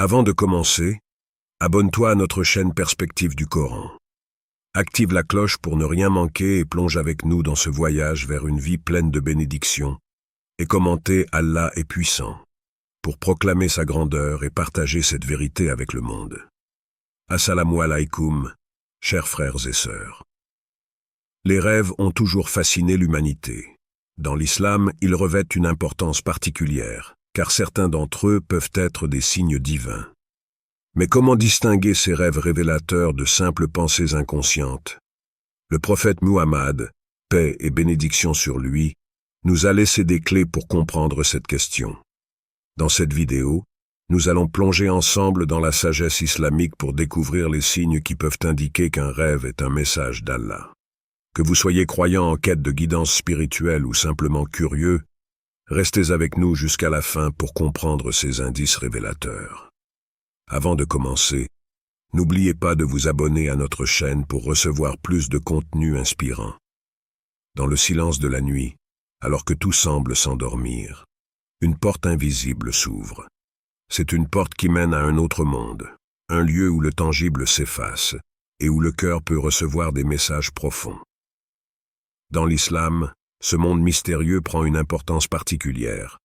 Avant de commencer, abonne-toi à notre chaîne Perspective du Coran. Active la cloche pour ne rien manquer et plonge avec nous dans ce voyage vers une vie pleine de bénédictions. Et commentez Allah est puissant, pour proclamer sa grandeur et partager cette vérité avec le monde. Assalamu alaikum, chers frères et sœurs. Les rêves ont toujours fasciné l'humanité. Dans l'islam, ils revêtent une importance particulière, car certains d'entre eux peuvent être des signes divins. Mais comment distinguer ces rêves révélateurs de simples pensées inconscientes? Le prophète Muhammad, paix et bénédiction sur lui, nous a laissé des clés pour comprendre cette question. Dans cette vidéo, nous allons plonger ensemble dans la sagesse islamique pour découvrir les signes qui peuvent indiquer qu'un rêve est un message d'Allah. Que vous soyez croyant en quête de guidance spirituelle ou simplement curieux, restez avec nous jusqu'à la fin pour comprendre ces indices révélateurs. Avant de commencer, n'oubliez pas de vous abonner à notre chaîne pour recevoir plus de contenu inspirant. Dans le silence de la nuit, alors que tout semble s'endormir, une porte invisible s'ouvre. C'est une porte qui mène à un autre monde, un lieu où le tangible s'efface et où le cœur peut recevoir des messages profonds. Dans l'islam, ce monde mystérieux prend une importance particulière,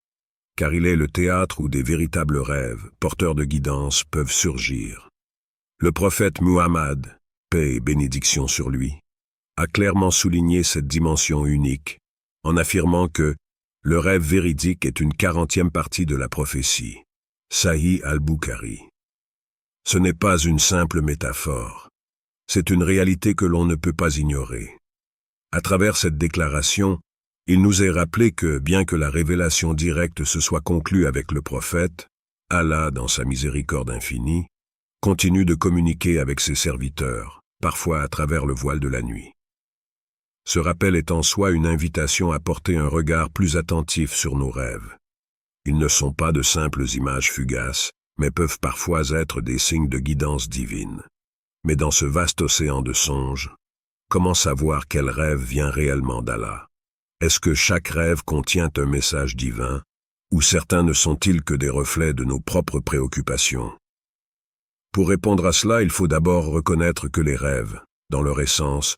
car il est le théâtre où des véritables rêves, porteurs de guidance, peuvent surgir. Le prophète Muhammad, paix et bénédiction sur lui, a clairement souligné cette dimension unique, en affirmant que le rêve véridique est une 40e partie de la prophétie. Sahih al-Bukhari. Ce n'est pas une simple métaphore, c'est une réalité que l'on ne peut pas ignorer. À travers cette déclaration, il nous est rappelé que, bien que la révélation directe se soit conclue avec le prophète, Allah, dans sa miséricorde infinie, continue de communiquer avec ses serviteurs, parfois à travers le voile de la nuit. Ce rappel est en soi une invitation à porter un regard plus attentif sur nos rêves. Ils ne sont pas de simples images fugaces, mais peuvent parfois être des signes de guidance divine. Mais dans ce vaste océan de songes, comment savoir quel rêve vient réellement d'Allah? Est-ce que chaque rêve contient un message divin, ou certains ne sont-ils que des reflets de nos propres préoccupations? Pour répondre à cela, il faut d'abord reconnaître que les rêves, dans leur essence,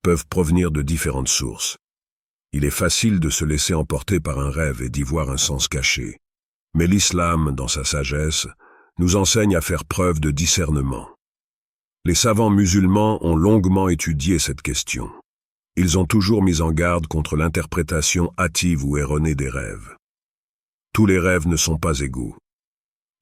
peuvent provenir de différentes sources. Il est facile de se laisser emporter par un rêve et d'y voir un sens caché. Mais l'islam, dans sa sagesse, nous enseigne à faire preuve de discernement. Les savants musulmans ont longuement étudié cette question. Ils ont toujours mis en garde contre l'interprétation hâtive ou erronée des rêves. Tous les rêves ne sont pas égaux.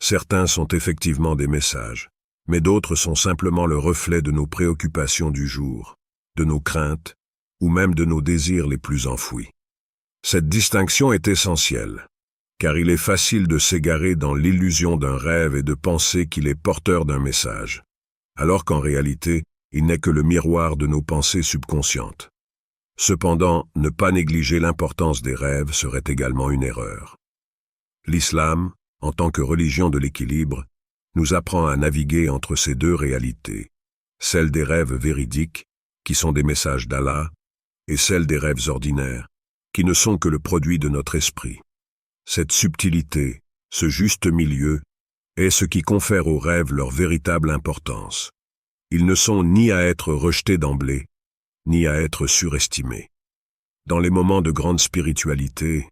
Certains sont effectivement des messages, mais d'autres sont simplement le reflet de nos préoccupations du jour, de nos craintes, ou même de nos désirs les plus enfouis. Cette distinction est essentielle, car il est facile de s'égarer dans l'illusion d'un rêve et de penser qu'il est porteur d'un message, alors qu'en réalité, il n'est que le miroir de nos pensées subconscientes. Cependant, ne pas négliger l'importance des rêves serait également une erreur. L'islam, en tant que religion de l'équilibre, nous apprend à naviguer entre ces deux réalités, celle des rêves véridiques, qui sont des messages d'Allah, et celle des rêves ordinaires, qui ne sont que le produit de notre esprit. Cette subtilité, ce juste milieu, est ce qui confère aux rêves leur véritable importance. Ils ne sont ni à être rejetés d'emblée, ni à être surestimés. Dans les moments de grande spiritualité,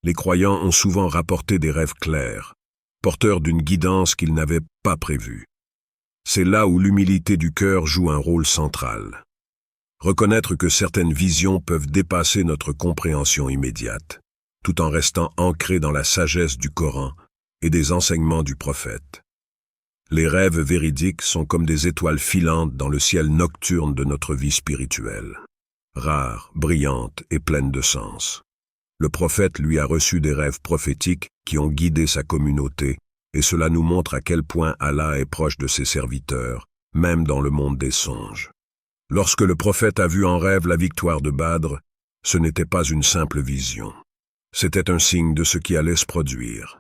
les croyants ont souvent rapporté des rêves clairs, porteurs d'une guidance qu'ils n'avaient pas prévue. C'est là où l'humilité du cœur joue un rôle central. Reconnaître que certaines visions peuvent dépasser notre compréhension immédiate, tout en restant ancrées dans la sagesse du Coran et des enseignements du prophète. Les rêves véridiques sont comme des étoiles filantes dans le ciel nocturne de notre vie spirituelle, rares, brillantes et pleines de sens. Le prophète lui a reçu des rêves prophétiques qui ont guidé sa communauté, et cela nous montre à quel point Allah est proche de ses serviteurs, même dans le monde des songes. Lorsque le prophète a vu en rêve la victoire de Badr, ce n'était pas une simple vision. C'était un signe de ce qui allait se produire.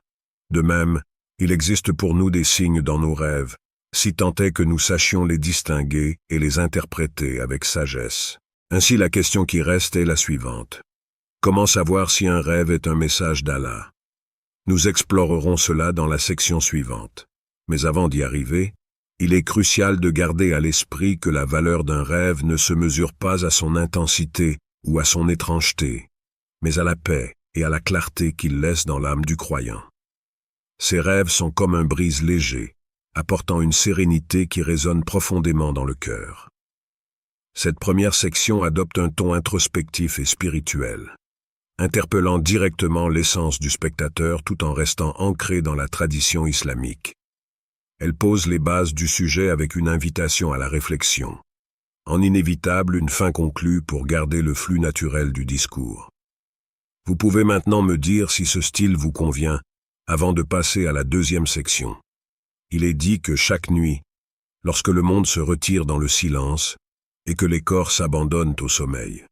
De même, il existe pour nous des signes dans nos rêves, si tant est que nous sachions les distinguer et les interpréter avec sagesse. Ainsi, la question qui reste est la suivante. Comment savoir si un rêve est un message d'Allah? Nous explorerons cela dans la section suivante. Mais avant d'y arriver, il est crucial de garder à l'esprit que la valeur d'un rêve ne se mesure pas à son intensité ou à son étrangeté, mais à la paix et à la clarté qu'il laisse dans l'âme du croyant. Ces rêves sont comme un brise léger, apportant une sérénité qui résonne profondément dans le cœur. Cette première section adopte un ton introspectif et spirituel, interpellant directement l'essence du spectateur tout en restant ancrée dans la tradition islamique. Elle pose les bases du sujet avec une invitation à la réflexion, en inévitable une fin conclue pour garder le flux naturel du discours. Vous pouvez maintenant me dire si ce style vous convient, avant de passer à la deuxième section. Il est dit que chaque nuit, lorsque le monde se retire dans le silence et que les corps s'abandonnent au sommeil,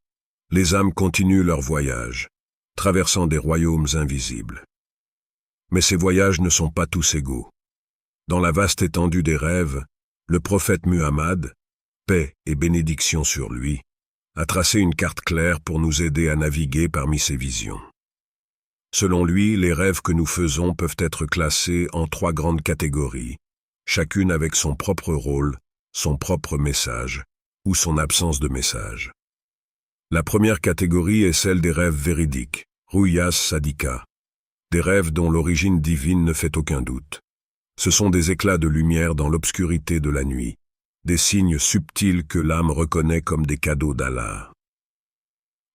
les âmes continuent leur voyage, traversant des royaumes invisibles. Mais ces voyages ne sont pas tous égaux. Dans la vaste étendue des rêves, le prophète Muhammad, paix et bénédiction sur lui, a tracé une carte claire pour nous aider à naviguer parmi ces visions. Selon lui, les rêves que nous faisons peuvent être classés en 3 grandes catégories, chacune avec son propre rôle, son propre message ou son absence de message. La première catégorie est celle des rêves véridiques, Ruyas Sadika, des rêves dont l'origine divine ne fait aucun doute. Ce sont des éclats de lumière dans l'obscurité de la nuit, des signes subtils que l'âme reconnaît comme des cadeaux d'Allah.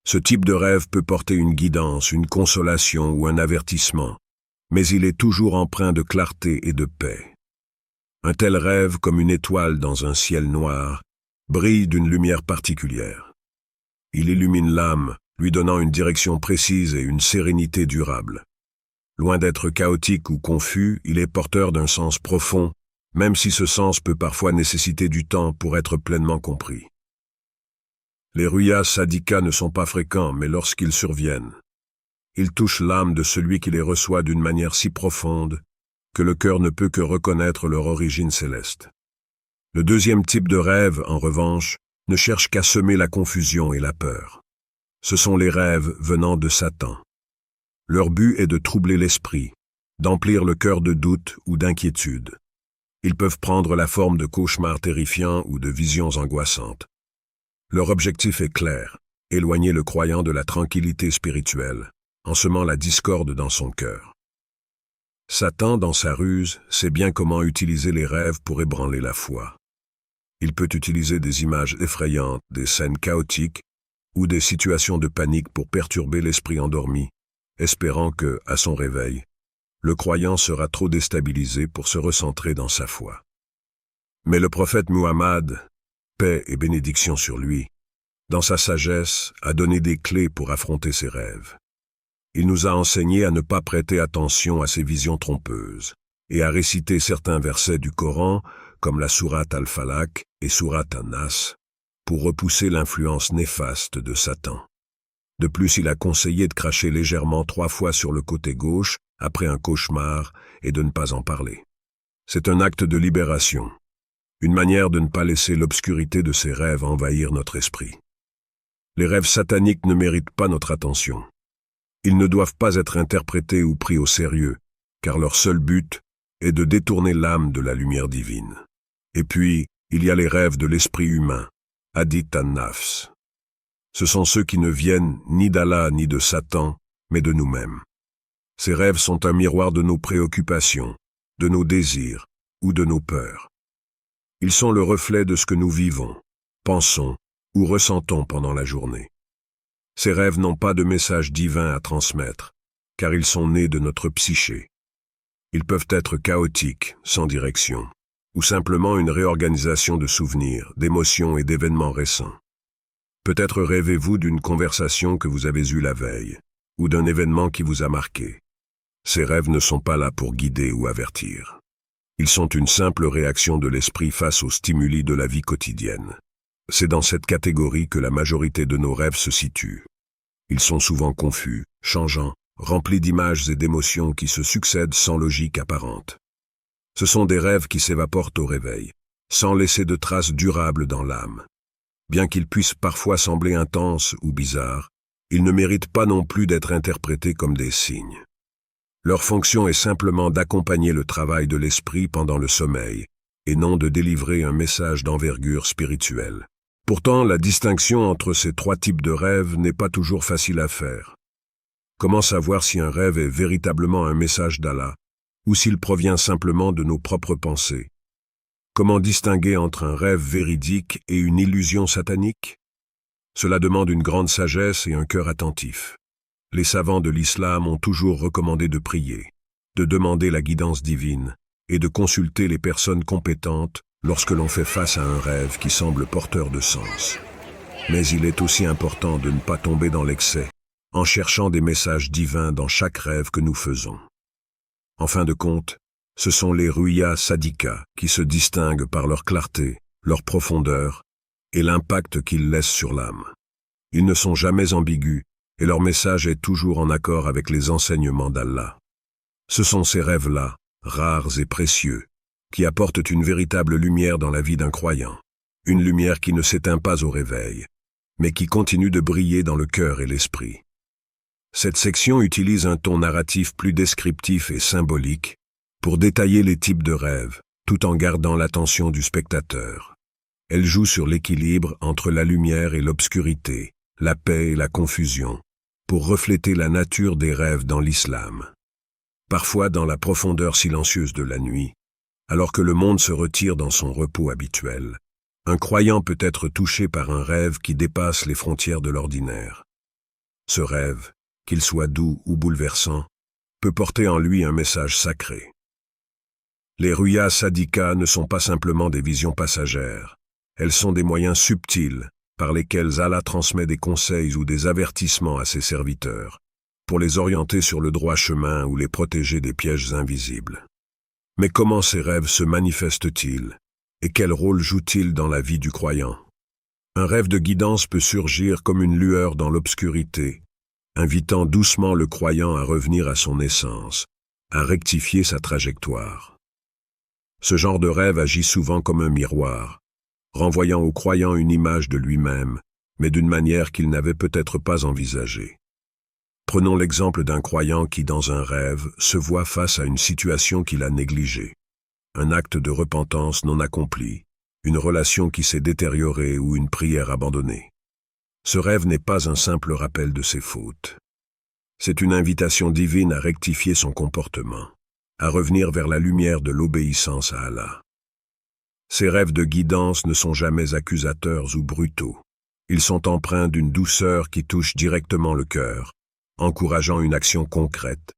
Ce type de rêve peut porter une guidance, une consolation ou un avertissement, mais il est toujours empreint de clarté et de paix. Un tel rêve, comme une étoile dans un ciel noir, brille d'une lumière particulière. Il illumine l'âme, lui donnant une direction précise et une sérénité durable. Loin d'être chaotique ou confus, il est porteur d'un sens profond, même si ce sens peut parfois nécessiter du temps pour être pleinement compris. Les ruyas sadika ne sont pas fréquents, mais lorsqu'ils surviennent, ils touchent l'âme de celui qui les reçoit d'une manière si profonde que le cœur ne peut que reconnaître leur origine céleste. Le deuxième type de rêve, en revanche, ne cherche qu'à semer la confusion et la peur. Ce sont les rêves venant de Satan. Leur but est de troubler l'esprit, d'emplir le cœur de doute ou d'inquiétude. Ils peuvent prendre la forme de cauchemars terrifiants ou de visions angoissantes. Leur objectif est clair, éloigner le croyant de la tranquillité spirituelle, en semant la discorde dans son cœur. Satan, dans sa ruse, sait bien comment utiliser les rêves pour ébranler la foi. Il peut utiliser des images effrayantes, des scènes chaotiques ou des situations de panique pour perturber l'esprit endormi, espérant que, à son réveil, le croyant sera trop déstabilisé pour se recentrer dans sa foi. Mais le prophète Muhammad, paix et bénédiction sur lui, dans sa sagesse, a donné des clés pour affronter ses rêves. Il nous a enseigné à ne pas prêter attention à ces visions trompeuses et à réciter certains versets du Coran, comme la sourate Al-Falaq et sourate An-Nas, pour repousser l'influence néfaste de Satan. De plus, il a conseillé de cracher légèrement 3 fois sur le côté gauche après un cauchemar et de ne pas en parler. C'est un acte de libération, une manière de ne pas laisser l'obscurité de ses rêves envahir notre esprit. Les rêves sataniques ne méritent pas notre attention. Ils ne doivent pas être interprétés ou pris au sérieux, car leur seul but est de détourner l'âme de la lumière divine. Et puis, il y a les rêves de l'esprit humain, Hadith an-Nafs. Ce sont ceux qui ne viennent ni d'Allah ni de Satan, mais de nous-mêmes. Ces rêves sont un miroir de nos préoccupations, de nos désirs ou de nos peurs. Ils sont le reflet de ce que nous vivons, pensons ou ressentons pendant la journée. Ces rêves n'ont pas de message divin à transmettre, car ils sont nés de notre psyché. Ils peuvent être chaotiques, sans direction, ou simplement une réorganisation de souvenirs, d'émotions et d'événements récents. Peut-être rêvez-vous d'une conversation que vous avez eue la veille, ou d'un événement qui vous a marqué. Ces rêves ne sont pas là pour guider ou avertir. Ils sont une simple réaction de l'esprit face aux stimuli de la vie quotidienne. C'est dans cette catégorie que la majorité de nos rêves se situent. Ils sont souvent confus, changeants, remplis d'images et d'émotions qui se succèdent sans logique apparente. Ce sont des rêves qui s'évaporent au réveil, sans laisser de traces durables dans l'âme. Bien qu'ils puissent parfois sembler intenses ou bizarres, ils ne méritent pas non plus d'être interprétés comme des signes. Leur fonction est simplement d'accompagner le travail de l'esprit pendant le sommeil, et non de délivrer un message d'envergure spirituelle. Pourtant, la distinction entre ces trois types de rêves n'est pas toujours facile à faire. Comment savoir si un rêve est véritablement un message d'Allah, ou s'il provient simplement de nos propres pensées? Comment distinguer entre un rêve véridique et une illusion satanique? Cela demande une grande sagesse et un cœur attentif. Les savants de l'islam ont toujours recommandé de prier, de demander la guidance divine et de consulter les personnes compétentes lorsque l'on fait face à un rêve qui semble porteur de sens. Mais il est aussi important de ne pas tomber dans l'excès, en cherchant des messages divins dans chaque rêve que nous faisons. En fin de compte, ce sont les ruya sadika qui se distinguent par leur clarté, leur profondeur et l'impact qu'ils laissent sur l'âme. Ils ne sont jamais ambigus et leur message est toujours en accord avec les enseignements d'Allah. Ce sont ces rêves-là, rares et précieux, qui apportent une véritable lumière dans la vie d'un croyant, une lumière qui ne s'éteint pas au réveil, mais qui continue de briller dans le cœur et l'esprit. Cette section utilise un ton narratif plus descriptif et symbolique pour détailler les types de rêves, tout en gardant l'attention du spectateur. Elle joue sur l'équilibre entre la lumière et l'obscurité, la paix et la confusion, pour refléter la nature des rêves dans l'islam. Parfois dans la profondeur silencieuse de la nuit, alors que le monde se retire dans son repos habituel, un croyant peut être touché par un rêve qui dépasse les frontières de l'ordinaire. Ce rêve, qu'il soit doux ou bouleversant, peut porter en lui un message sacré. Les ruya sadika ne sont pas simplement des visions passagères, elles sont des moyens subtils par lesquels Allah transmet des conseils ou des avertissements à ses serviteurs, pour les orienter sur le droit chemin ou les protéger des pièges invisibles. Mais comment ces rêves se manifestent-ils, et quel rôle jouent-ils dans la vie du croyant? Un rêve de guidance peut surgir comme une lueur dans l'obscurité, invitant doucement le croyant à revenir à son essence, à rectifier sa trajectoire. Ce genre de rêve agit souvent comme un miroir, renvoyant au croyant une image de lui-même, mais d'une manière qu'il n'avait peut-être pas envisagée. Prenons l'exemple d'un croyant qui, dans un rêve, se voit face à une situation qu'il a négligée, un acte de repentance non accompli, une relation qui s'est détériorée ou une prière abandonnée. Ce rêve n'est pas un simple rappel de ses fautes. C'est une invitation divine à rectifier son comportement, à revenir vers la lumière de l'obéissance à Allah. Ces rêves de guidance ne sont jamais accusateurs ou brutaux. Ils sont empreints d'une douceur qui touche directement le cœur, encourageant une action concrète,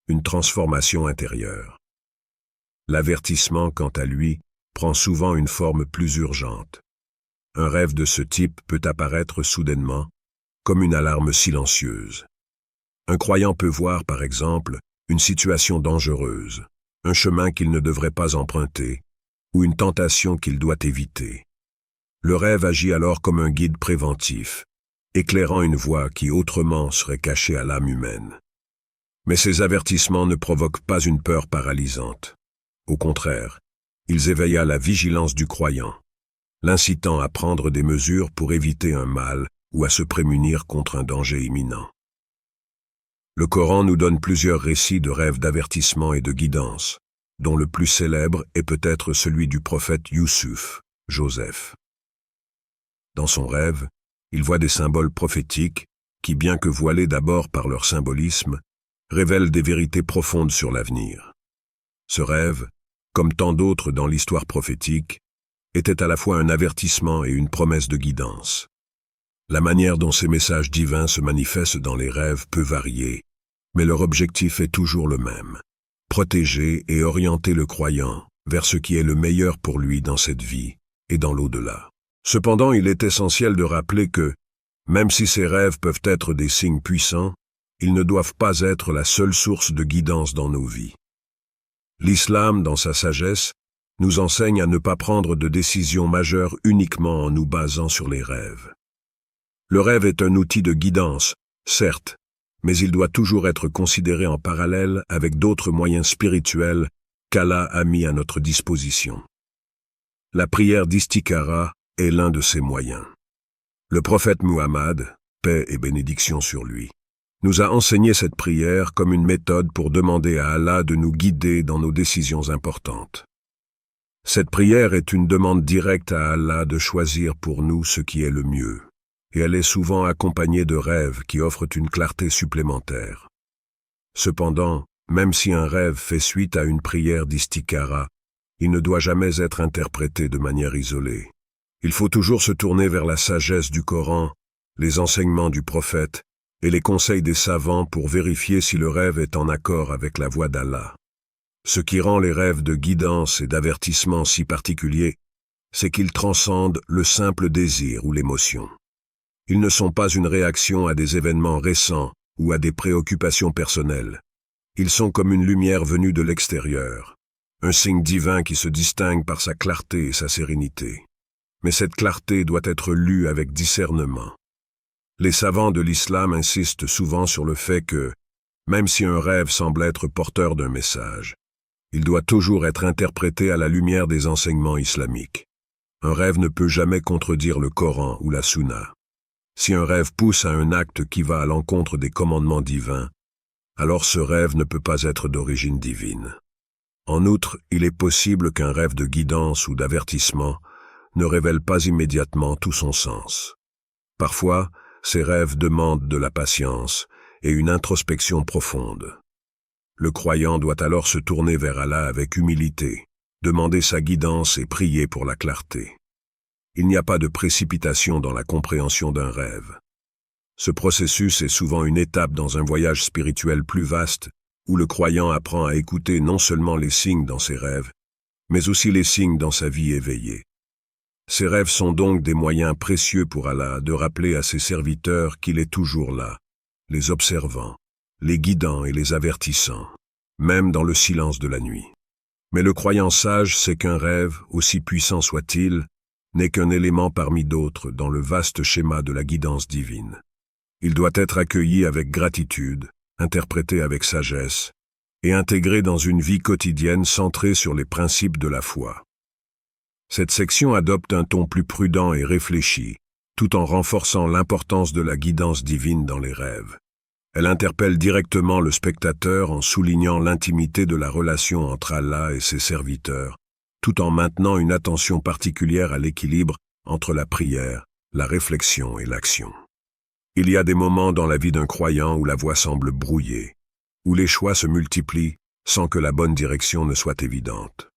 une transformation intérieure. L'avertissement, quant à lui, prend souvent une forme plus urgente. Un rêve de ce type peut apparaître soudainement, comme une alarme silencieuse. Un croyant peut voir, par exemple, une situation dangereuse, un chemin qu'il ne devrait pas emprunter, ou une tentation qu'il doit éviter. Le rêve agit alors comme un guide préventif, éclairant une voie qui autrement serait cachée à l'âme humaine. Mais ces avertissements ne provoquent pas une peur paralysante. Au contraire, ils éveillent à la vigilance du croyant, l'incitant à prendre des mesures pour éviter un mal ou à se prémunir contre un danger imminent. Le Coran nous donne plusieurs récits de rêves d'avertissement et de guidance, dont le plus célèbre est peut-être celui du prophète Youssouf, Joseph. Dans son rêve, il voit des symboles prophétiques qui, bien que voilés d'abord par leur symbolisme, révèlent des vérités profondes sur l'avenir. Ce rêve, comme tant d'autres dans l'histoire prophétique, était à la fois un avertissement et une promesse de guidance. La manière dont ces messages divins se manifestent dans les rêves peut varier, mais leur objectif est toujours le même: protéger et orienter le croyant vers ce qui est le meilleur pour lui dans cette vie et dans l'au-delà. Cependant, il est essentiel de rappeler que, même si ces rêves peuvent être des signes puissants, ils ne doivent pas être la seule source de guidance dans nos vies. L'islam, dans sa sagesse, nous enseigne à ne pas prendre de décisions majeures uniquement en nous basant sur les rêves. Le rêve est un outil de guidance, certes, mais il doit toujours être considéré en parallèle avec d'autres moyens spirituels qu'Allah a mis à notre disposition. La prière d'istikhara est l'un de ces moyens. Le prophète Muhammad, paix et bénédiction sur lui, nous a enseigné cette prière comme une méthode pour demander à Allah de nous guider dans nos décisions importantes. Cette prière est une demande directe à Allah de choisir pour nous ce qui est le mieux, et elle est souvent accompagnée de rêves qui offrent une clarté supplémentaire. Cependant, même si un rêve fait suite à une prière d'istikhara, il ne doit jamais être interprété de manière isolée. Il faut toujours se tourner vers la sagesse du Coran, les enseignements du prophète et les conseils des savants pour vérifier si le rêve est en accord avec la voie d'Allah. Ce qui rend les rêves de guidance et d'avertissement si particuliers, c'est qu'ils transcendent le simple désir ou l'émotion. Ils ne sont pas une réaction à des événements récents ou à des préoccupations personnelles. Ils sont comme une lumière venue de l'extérieur, un signe divin qui se distingue par sa clarté et sa sérénité. Mais cette clarté doit être lue avec discernement. Les savants de l'islam insistent souvent sur le fait que, même si un rêve semble être porteur d'un message, il doit toujours être interprété à la lumière des enseignements islamiques. Un rêve ne peut jamais contredire le Coran ou la Sunna. Si un rêve pousse à un acte qui va à l'encontre des commandements divins, alors ce rêve ne peut pas être d'origine divine. En outre, il est possible qu'un rêve de guidance ou d'avertissement ne révèle pas immédiatement tout son sens. Parfois, ces rêves demandent de la patience et une introspection profonde. Le croyant doit alors se tourner vers Allah avec humilité, demander sa guidance et prier pour la clarté. Il n'y a pas de précipitation dans la compréhension d'un rêve. Ce processus est souvent une étape dans un voyage spirituel plus vaste, où le croyant apprend à écouter non seulement les signes dans ses rêves, mais aussi les signes dans sa vie éveillée. Ces rêves sont donc des moyens précieux pour Allah de rappeler à ses serviteurs qu'il est toujours là, les observant, les guidant et les avertissant, même dans le silence de la nuit. Mais le croyant sage sait qu'un rêve, aussi puissant soit-il, n'est qu'un élément parmi d'autres dans le vaste schéma de la guidance divine. Il doit être accueilli avec gratitude, interprété avec sagesse, et intégré dans une vie quotidienne centrée sur les principes de la foi. Cette section adopte un ton plus prudent et réfléchi, tout en renforçant l'importance de la guidance divine dans les rêves. Elle interpelle directement le spectateur en soulignant l'intimité de la relation entre Allah et ses serviteurs, tout en maintenant une attention particulière à l'équilibre entre la prière, la réflexion et l'action. Il y a des moments dans la vie d'un croyant où la voie semble brouillée, où les choix se multiplient sans que la bonne direction ne soit évidente.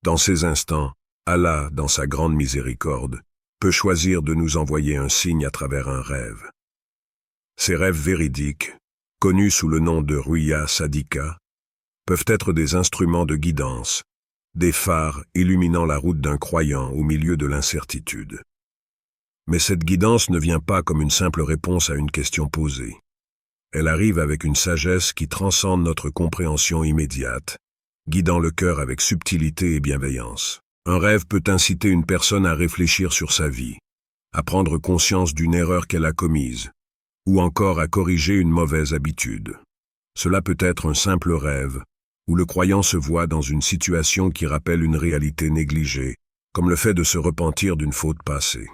Dans ces instants, Allah, dans sa grande miséricorde, peut choisir de nous envoyer un signe à travers un rêve. Ces rêves véridiques, connus sous le nom de ruya sadika, peuvent être des instruments de guidance, des phares illuminant la route d'un croyant au milieu de l'incertitude. Mais cette guidance ne vient pas comme une simple réponse à une question posée. Elle arrive avec une sagesse qui transcende notre compréhension immédiate, guidant le cœur avec subtilité et bienveillance. Un rêve peut inciter une personne à réfléchir sur sa vie, à prendre conscience d'une erreur qu'elle a commise, ou encore à corriger une mauvaise habitude. Cela peut être un simple rêve, où le croyant se voit dans une situation qui rappelle une réalité négligée, comme le fait de se repentir d'une faute passée.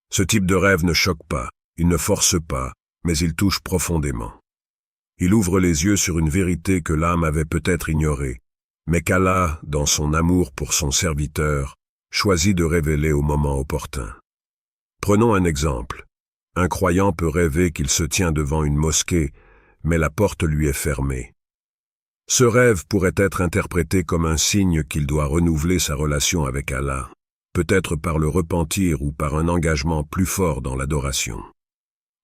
Ce type de rêve ne choque pas, il ne force pas, mais il touche profondément. Il ouvre les yeux sur une vérité que l'âme avait peut-être ignorée, mais qu'Allah, dans son amour pour son serviteur, choisit de révéler au moment opportun. Prenons un exemple. Un croyant peut rêver qu'il se tient devant une mosquée, mais la porte lui est fermée. Ce rêve pourrait être interprété comme un signe qu'il doit renouveler sa relation avec Allah, peut-être par le repentir ou par un engagement plus fort dans l'adoration.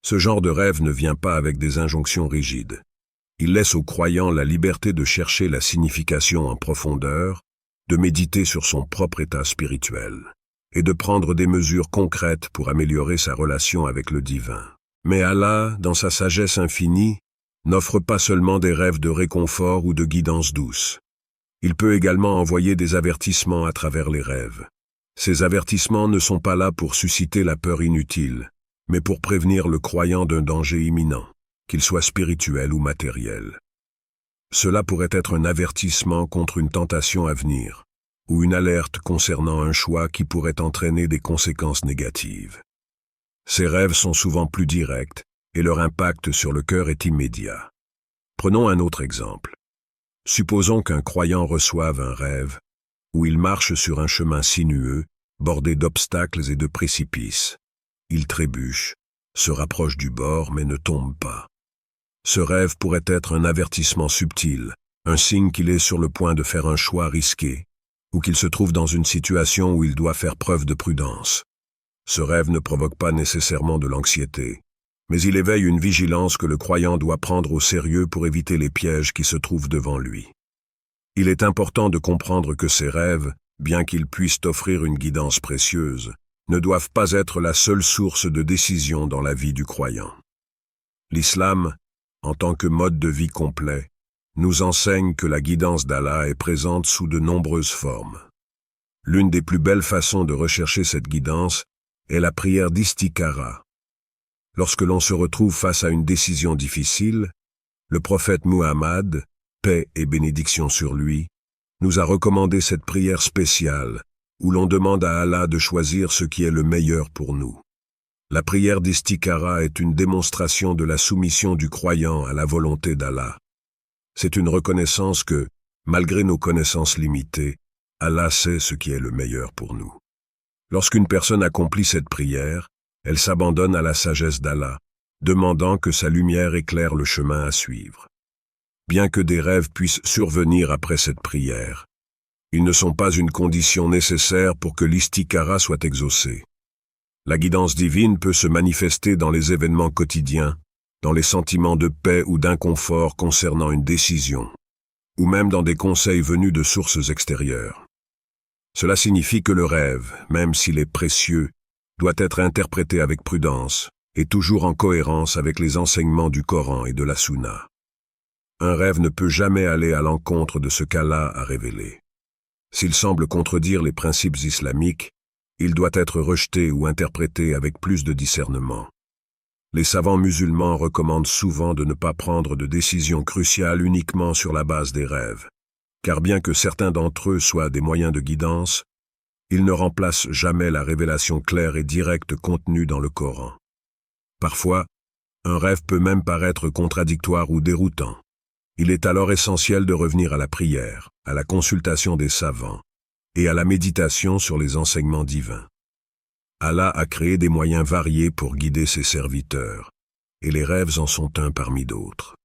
Ce genre de rêve ne vient pas avec des injonctions rigides. Il laisse au croyant la liberté de chercher la signification en profondeur, de méditer sur son propre état spirituel, et de prendre des mesures concrètes pour améliorer sa relation avec le divin. Mais Allah, dans sa sagesse infinie, n'offre pas seulement des rêves de réconfort ou de guidance douce. Il peut également envoyer des avertissements à travers les rêves. Ces avertissements ne sont pas là pour susciter la peur inutile, mais pour prévenir le croyant d'un danger imminent, qu'il soit spirituel ou matériel. Cela pourrait être un avertissement contre une tentation à venir, ou une alerte concernant un choix qui pourrait entraîner des conséquences négatives. Ces rêves sont souvent plus directs, et leur impact sur le cœur est immédiat. Prenons un autre exemple. Supposons qu'un croyant reçoive un rêve où il marche sur un chemin sinueux, bordé d'obstacles et de précipices. Il trébuche, se rapproche du bord mais ne tombe pas. Ce rêve pourrait être un avertissement subtil, un signe qu'il est sur le point de faire un choix risqué, ou qu'il se trouve dans une situation où il doit faire preuve de prudence. Ce rêve ne provoque pas nécessairement de l'anxiété, mais il éveille une vigilance que le croyant doit prendre au sérieux pour éviter les pièges qui se trouvent devant lui. Il est important de comprendre que ces rêves, bien qu'ils puissent offrir une guidance précieuse, ne doivent pas être la seule source de décision dans la vie du croyant. L'islam, en tant que mode de vie complet, nous enseigne que la guidance d'Allah est présente sous de nombreuses formes. L'une des plus belles façons de rechercher cette guidance est la prière d'istikhara. Lorsque l'on se retrouve face à une décision difficile, le prophète Muhammad, paix et bénédiction sur lui, nous a recommandé cette prière spéciale où l'on demande à Allah de choisir ce qui est le meilleur pour nous. La prière d'istikhara est une démonstration de la soumission du croyant à la volonté d'Allah. C'est une reconnaissance que, malgré nos connaissances limitées, Allah sait ce qui est le meilleur pour nous. Lorsqu'une personne accomplit cette prière, elle s'abandonne à la sagesse d'Allah, demandant que sa lumière éclaire le chemin à suivre. Bien que des rêves puissent survenir après cette prière, ils ne sont pas une condition nécessaire pour que l'istikhara soit exaucée. La guidance divine peut se manifester dans les événements quotidiens, dans les sentiments de paix ou d'inconfort concernant une décision, ou même dans des conseils venus de sources extérieures. Cela signifie que le rêve, même s'il est précieux, doit être interprété avec prudence et toujours en cohérence avec les enseignements du Coran et de la Sunna. Un rêve ne peut jamais aller à l'encontre de ce qu'Allah a révélé. S'il semble contredire les principes islamiques, il doit être rejeté ou interprété avec plus de discernement. Les savants musulmans recommandent souvent de ne pas prendre de décisions cruciales uniquement sur la base des rêves, car bien que certains d'entre eux soient des moyens de guidance, ils ne remplacent jamais la révélation claire et directe contenue dans le Coran. Parfois, un rêve peut même paraître contradictoire ou déroutant. Il est alors essentiel de revenir à la prière, à la consultation des savants et à la méditation sur les enseignements divins. Allah a créé des moyens variés pour guider ses serviteurs, et les rêves en sont un parmi d'autres.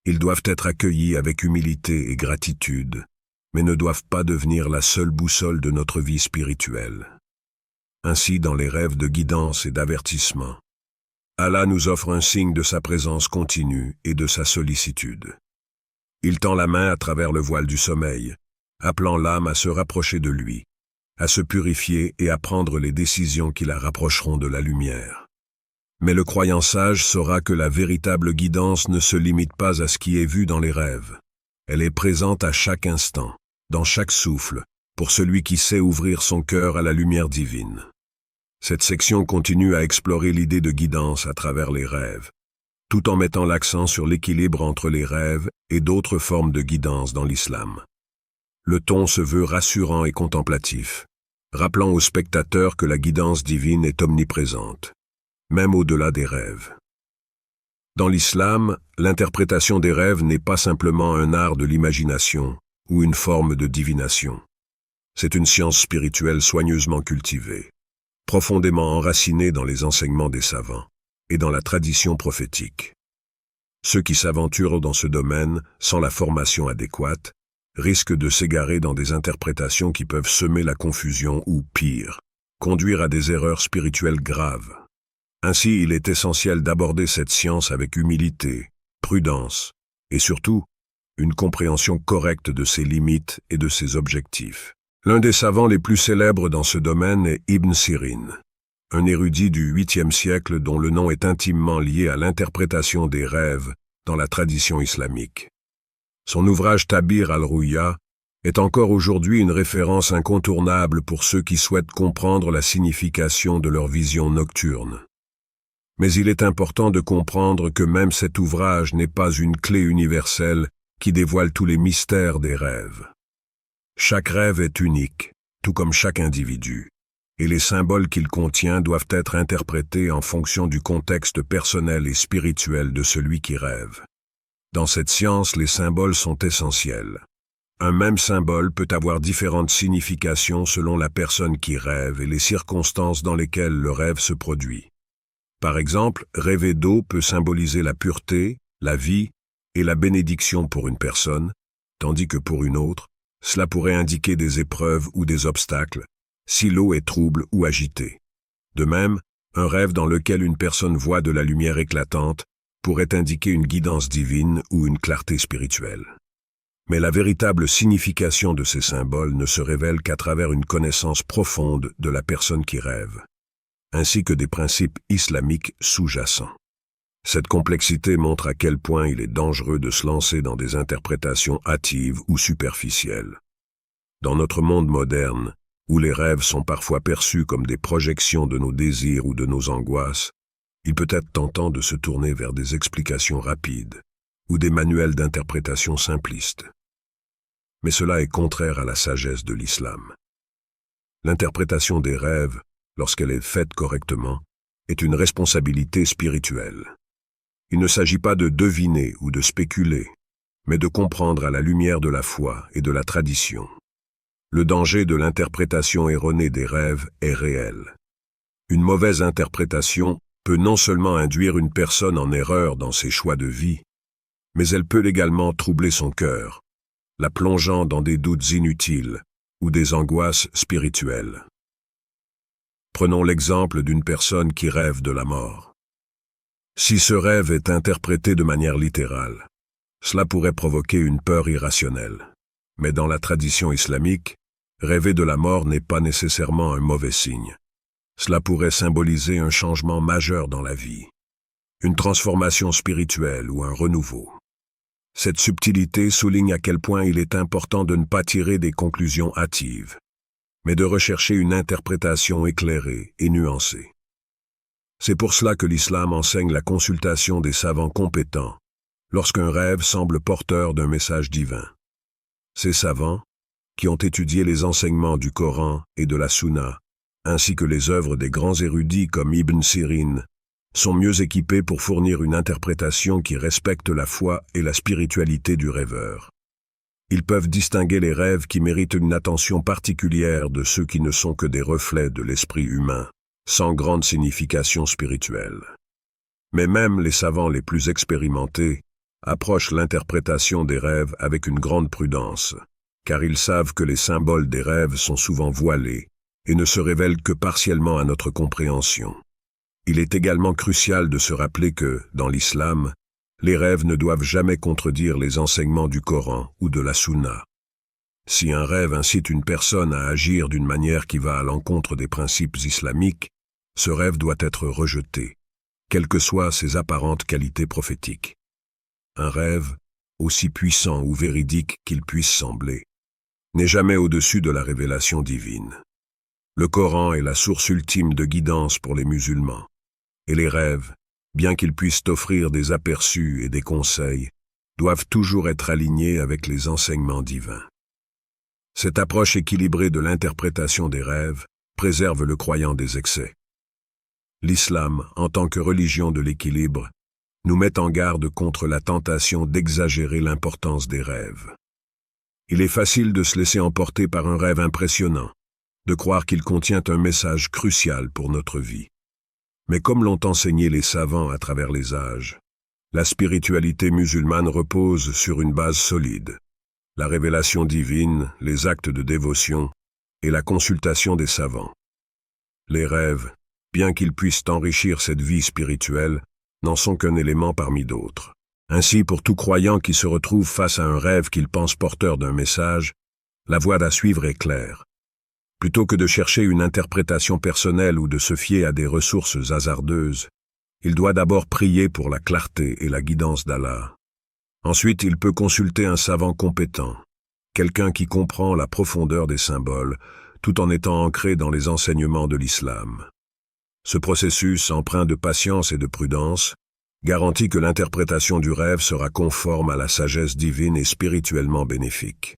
Ils doivent être accueillis avec humilité et gratitude, mais ne doivent pas devenir la seule boussole de notre vie spirituelle. Ainsi, dans les rêves de guidance et d'avertissement, Allah nous offre un signe de sa présence continue et de sa sollicitude. Il tend la main à travers le voile du sommeil, appelant l'âme à se rapprocher de lui, à se purifier et à prendre les décisions qui la rapprocheront de la lumière. Mais le croyant sage saura que la véritable guidance ne se limite pas à ce qui est vu dans les rêves. Elle est présente à chaque instant, dans chaque souffle, pour celui qui sait ouvrir son cœur à la lumière divine. Cette section continue à explorer l'idée de guidance à travers les rêves, tout en mettant l'accent sur l'équilibre entre les rêves et d'autres formes de guidance dans l'islam. Le ton se veut rassurant et contemplatif, rappelant aux spectateurs que la guidance divine est omniprésente, même au-delà des rêves. Dans l'islam, l'interprétation des rêves n'est pas simplement un art de l'imagination ou une forme de divination. C'est une science spirituelle soigneusement cultivée, profondément enracinée dans les enseignements des savants et dans la tradition prophétique. Ceux qui s'aventurent dans ce domaine sans la formation adéquate risquent de s'égarer dans des interprétations qui peuvent semer la confusion ou, pire, conduire à des erreurs spirituelles graves. Ainsi, il est essentiel d'aborder cette science avec humilité, prudence et surtout, une compréhension correcte de ses limites et de ses objectifs. L'un des savants les plus célèbres dans ce domaine est Ibn Sirin, un érudit du 8e siècle dont le nom est intimement lié à l'interprétation des rêves dans la tradition islamique. Son ouvrage Tabir al-Ruya est encore aujourd'hui une référence incontournable pour ceux qui souhaitent comprendre la signification de leur vision nocturne. Mais il est important de comprendre que même cet ouvrage n'est pas une clé universelle qui dévoile tous les mystères des rêves. Chaque rêve est unique, tout comme chaque individu, et les symboles qu'il contient doivent être interprétés en fonction du contexte personnel et spirituel de celui qui rêve. Dans cette science, les symboles sont essentiels. Un même symbole peut avoir différentes significations selon la personne qui rêve et les circonstances dans lesquelles le rêve se produit. Par exemple, rêver d'eau peut symboliser la pureté, la vie et la bénédiction pour une personne, tandis que pour une autre, cela pourrait indiquer des épreuves ou des obstacles, si l'eau est trouble ou agitée. De même, un rêve dans lequel une personne voit de la lumière éclatante pourrait indiquer une guidance divine ou une clarté spirituelle. Mais la véritable signification de ces symboles ne se révèle qu'à travers une connaissance profonde de la personne qui rêve, ainsi que des principes islamiques sous-jacents. Cette complexité montre à quel point il est dangereux de se lancer dans des interprétations hâtives ou superficielles. Dans notre monde moderne, où les rêves sont parfois perçus comme des projections de nos désirs ou de nos angoisses, il peut être tentant de se tourner vers des explications rapides ou des manuels d'interprétation simplistes. Mais cela est contraire à la sagesse de l'islam. L'interprétation des rêves, lorsqu'elle est faite correctement, est une responsabilité spirituelle. Il ne s'agit pas de deviner ou de spéculer, mais de comprendre à la lumière de la foi et de la tradition. Le danger de l'interprétation erronée des rêves est réel. Une mauvaise interprétation peut non seulement induire une personne en erreur dans ses choix de vie, mais elle peut également troubler son cœur, la plongeant dans des doutes inutiles ou des angoisses spirituelles. Prenons l'exemple d'une personne qui rêve de la mort. Si ce rêve est interprété de manière littérale, cela pourrait provoquer une peur irrationnelle. Mais dans la tradition islamique, rêver de la mort n'est pas nécessairement un mauvais signe. Cela pourrait symboliser un changement majeur dans la vie, une transformation spirituelle ou un renouveau. Cette subtilité souligne à quel point il est important de ne pas tirer des conclusions hâtives, mais de rechercher une interprétation éclairée et nuancée. C'est pour cela que l'islam enseigne la consultation des savants compétents lorsqu'un rêve semble porteur d'un message divin. Ces savants, qui ont étudié les enseignements du Coran et de la Sunna, ainsi que les œuvres des grands érudits comme Ibn Sirin, sont mieux équipés pour fournir une interprétation qui respecte la foi et la spiritualité du rêveur. Ils peuvent distinguer les rêves qui méritent une attention particulière de ceux qui ne sont que des reflets de l'esprit humain, sans grande signification spirituelle. Mais même les savants les plus expérimentés approchent l'interprétation des rêves avec une grande prudence, car ils savent que les symboles des rêves sont souvent voilés et ne se révèlent que partiellement à notre compréhension. Il est également crucial de se rappeler que, dans l'islam, les rêves ne doivent jamais contredire les enseignements du Coran ou de la Sunna. Si un rêve incite une personne à agir d'une manière qui va à l'encontre des principes islamiques, ce rêve doit être rejeté, quelles que soient ses apparentes qualités prophétiques. Un rêve, aussi puissant ou véridique qu'il puisse sembler, n'est jamais au-dessus de la révélation divine. Le Coran est la source ultime de guidance pour les musulmans, et les rêves, bien qu'ils puissent offrir des aperçus et des conseils, doivent toujours être alignés avec les enseignements divins. Cette approche équilibrée de l'interprétation des rêves préserve le croyant des excès. L'islam, en tant que religion de l'équilibre, nous met en garde contre la tentation d'exagérer l'importance des rêves. Il est facile de se laisser emporter par un rêve impressionnant, de croire qu'il contient un message crucial pour notre vie. Mais comme l'ont enseigné les savants à travers les âges, la spiritualité musulmane repose sur une base solide. La révélation divine, les actes de dévotion et la consultation des savants. Les rêves, bien qu'ils puissent enrichir cette vie spirituelle, n'en sont qu'un élément parmi d'autres. Ainsi, pour tout croyant qui se retrouve face à un rêve qu'il pense porteur d'un message, la voie à suivre est claire. Plutôt que de chercher une interprétation personnelle ou de se fier à des ressources hasardeuses, il doit d'abord prier pour la clarté et la guidance d'Allah. Ensuite, il peut consulter un savant compétent, quelqu'un qui comprend la profondeur des symboles, tout en étant ancré dans les enseignements de l'islam. Ce processus, empreint de patience et de prudence, garantit que l'interprétation du rêve sera conforme à la sagesse divine et spirituellement bénéfique.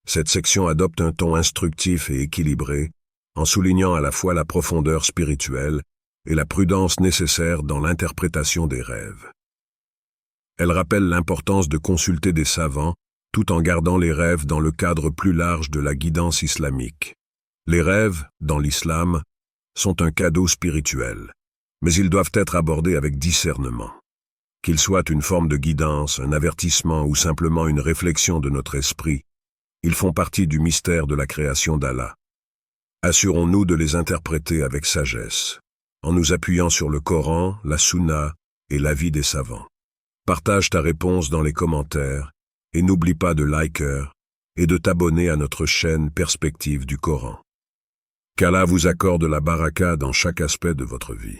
Cette section adopte un ton instructif et équilibré, en soulignant à la fois la profondeur spirituelle et la prudence nécessaire dans l'interprétation des rêves. Elle rappelle l'importance de consulter des savants tout en gardant les rêves dans le cadre plus large de la guidance islamique. Les rêves, dans l'islam, sont un cadeau spirituel, mais ils doivent être abordés avec discernement. Qu'ils soient une forme de guidance, un avertissement ou simplement une réflexion de notre esprit, ils font partie du mystère de la création d'Allah. Assurons-nous de les interpréter avec sagesse, en nous appuyant sur le Coran, la Sunna et l'avis des savants. Partage ta réponse dans les commentaires et n'oublie pas de liker et de t'abonner à notre chaîne Perspective du Coran. Qu'Allah vous accorde la baraka dans chaque aspect de votre vie.